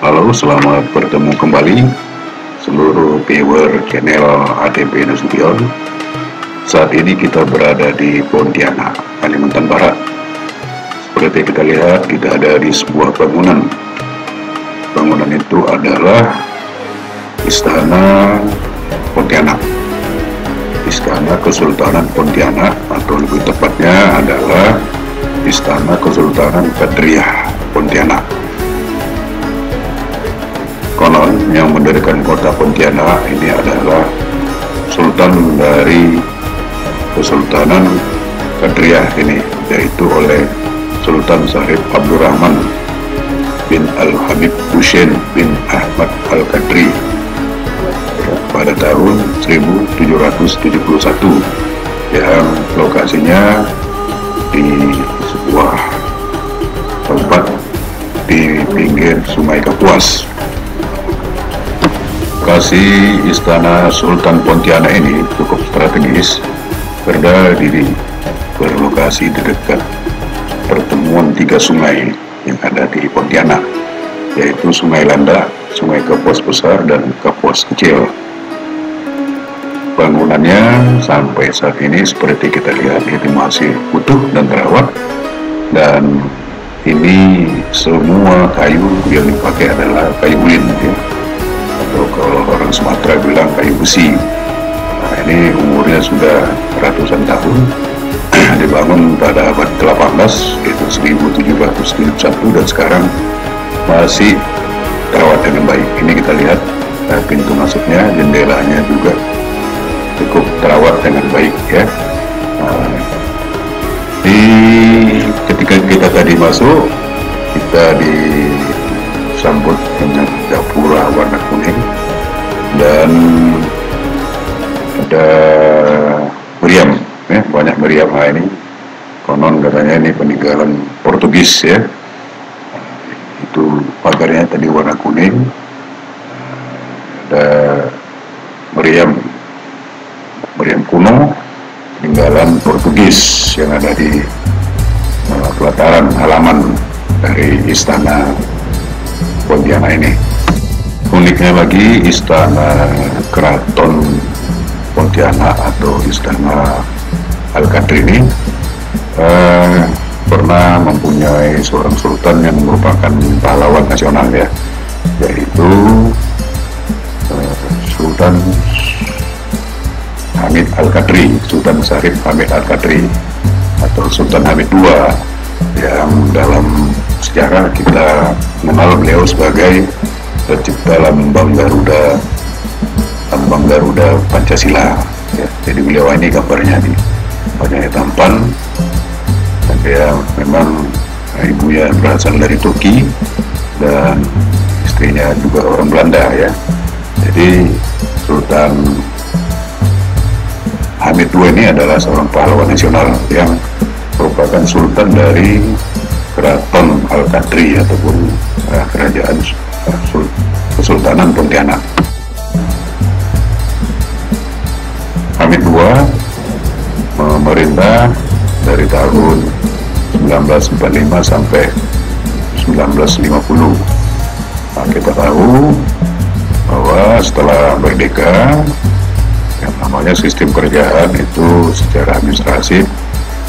Halo, selamat bertemu kembali seluruh viewer channel ATP Nasution. Saat ini kita berada di Pontianak, Kalimantan Barat. Seperti kita lihat, kita ada di sebuah bangunan. Bangunan itu adalah Istana Pontianak, Istana Kesultanan Pontianak, atau lebih tepatnya adalah Istana Kesultanan Kadriah Pontianak. Konon yang mendirikan kota Pontianak ini adalah Sultan dari Kesultanan Kadriah ini, yaitu oleh Sultan Syarif Abdurrahman bin Al-Habib Hussein bin Ahmad Al-Kadri pada tahun 1771, yang lokasinya di sebuah tempat di pinggir Sungai Kapuas. Lokasi Istana Sultan Pontianak ini cukup strategis, berlokasi di dekat pertemuan tiga sungai yang ada di Pontianak, yaitu Sungai Landak, Sungai Kapuas Besar, dan Kapuas Kecil. Bangunannya sampai saat ini seperti kita lihat ini masih utuh dan terawat, dan ini semua kayu yang dipakai adalah kayu ulin, ya. Atau kalau orang Sumatera bilang kayu besi. Nah, ini umurnya sudah ratusan tahun. Dibangun pada abad ke-18, itu 1771, dan sekarang masih terawat dengan baik. Ini kita lihat pintu masuknya, jendelanya juga cukup terawat dengan baik, ya. Nah, ketika kita tadi masuk, kita disambut dengan gapura warna kuning, dan ada meriam, ya, banyak meriam. Nah, ini konon katanya ini peninggalan Portugis, ya. Itu pagarnya tadi warna kuning, ada meriam kuno peninggalan Portugis yang ada di pelataran halaman dari Istana Pontianak ini. Uniknya lagi, Istana Keraton Pontianak atau Istana Al-Kadri ini pernah mempunyai seorang sultan yang merupakan pahlawan nasional, ya, yaitu Sultan Hamid Al-Kadri, Sultan Syarif Hamid Al-Kadri atau Sultan Hamid II, yang dalam sejarah kita mengenal beliau sebagai pencipta lambang Garuda Pancasila, ya. Jadi beliau ini gambarnya di wajahnya tampan, dan dia memang ibunya berasal dari Turki dan istrinya juga orang Belanda, ya. Jadi Sultan Hamid II ini adalah seorang pahlawan nasional yang merupakan sultan dari Keraton Al-Kadri ataupun kerajaan Kesultanan Pontianak. Hamid II memerintah dari tahun 1945 sampai 1950. Nah, kita tahu bahwa setelah merdeka, yang namanya sistem kerajaan itu secara administratif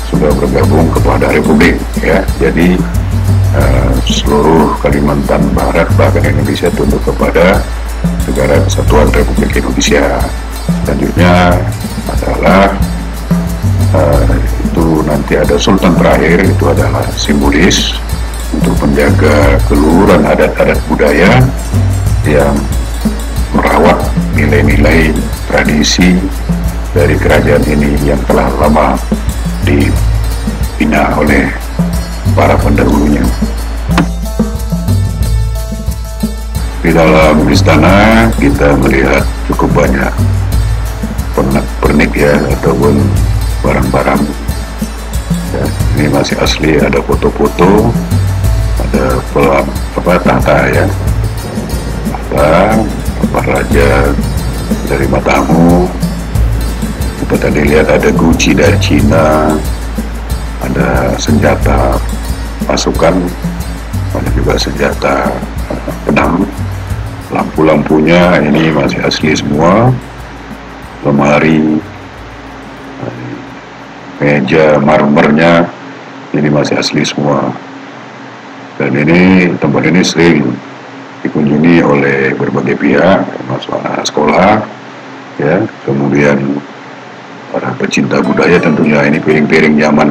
sudah bergabung kepada Republik, ya. Jadi seluruh Kalimantan Barat bahkan Indonesia tunduk kepada Negara Kesatuan Republik Indonesia. Selanjutnya adalah itu nanti ada Sultan terakhir, itu adalah simbolis untuk menjaga keluhuran adat-adat budaya yang merawat nilai-nilai tradisi dari kerajaan ini yang telah lama dibina oleh para pendahulunya. Di dalam istana kita melihat cukup banyak pernak-pernik, ya, ataupun barang-barang, ya. Ini masih asli, ada foto-foto, ada tahta, ya, tahta raja dari Matamu. Kita tadi lihat ada guci dari Cina, ada senjata pasukan ada juga senjata pedang. Lampu-lampunya ini masih asli semua, lemari, meja marmernya ini masih asli semua. Dan ini tempat ini sering dikunjungi oleh berbagai pihak, termasuk anak sekolah, ya, kemudian para pecinta budaya tentunya. Ini piring-piring zaman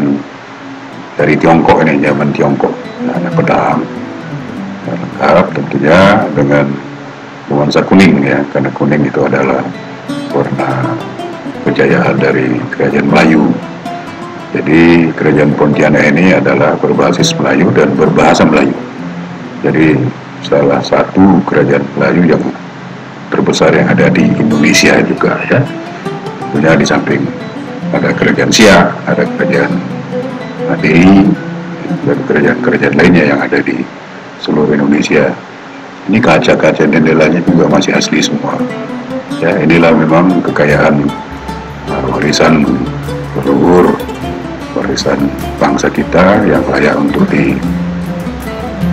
dari Tiongkok, ini zaman Tiongkok, ada pedang, lengkap tentunya dengan nuansa kuning, ya, karena kuning itu adalah warna kejayaan dari kerajaan Melayu. Jadi kerajaan Pontianak ini adalah berbasis Melayu dan berbahasa Melayu. Jadi salah satu kerajaan Melayu yang terbesar yang ada di Indonesia juga, ya. Tentunya di samping ada kerajaan Siak, ada kerajaan Delhi, dan kerajaan-kerajaan lainnya yang ada di seluruh Indonesia. Ini kaca-kaca jendelanya juga masih asli semua. Ya, inilah memang kekayaan warisan leluhur, warisan bangsa kita yang layak untuk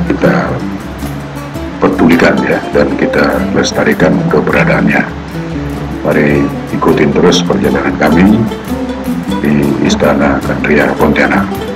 kita pedulikan, ya, dan kita lestarikan keberadaannya. Mari ikutin terus perjalanan kami di Istana Kandria Pontianak.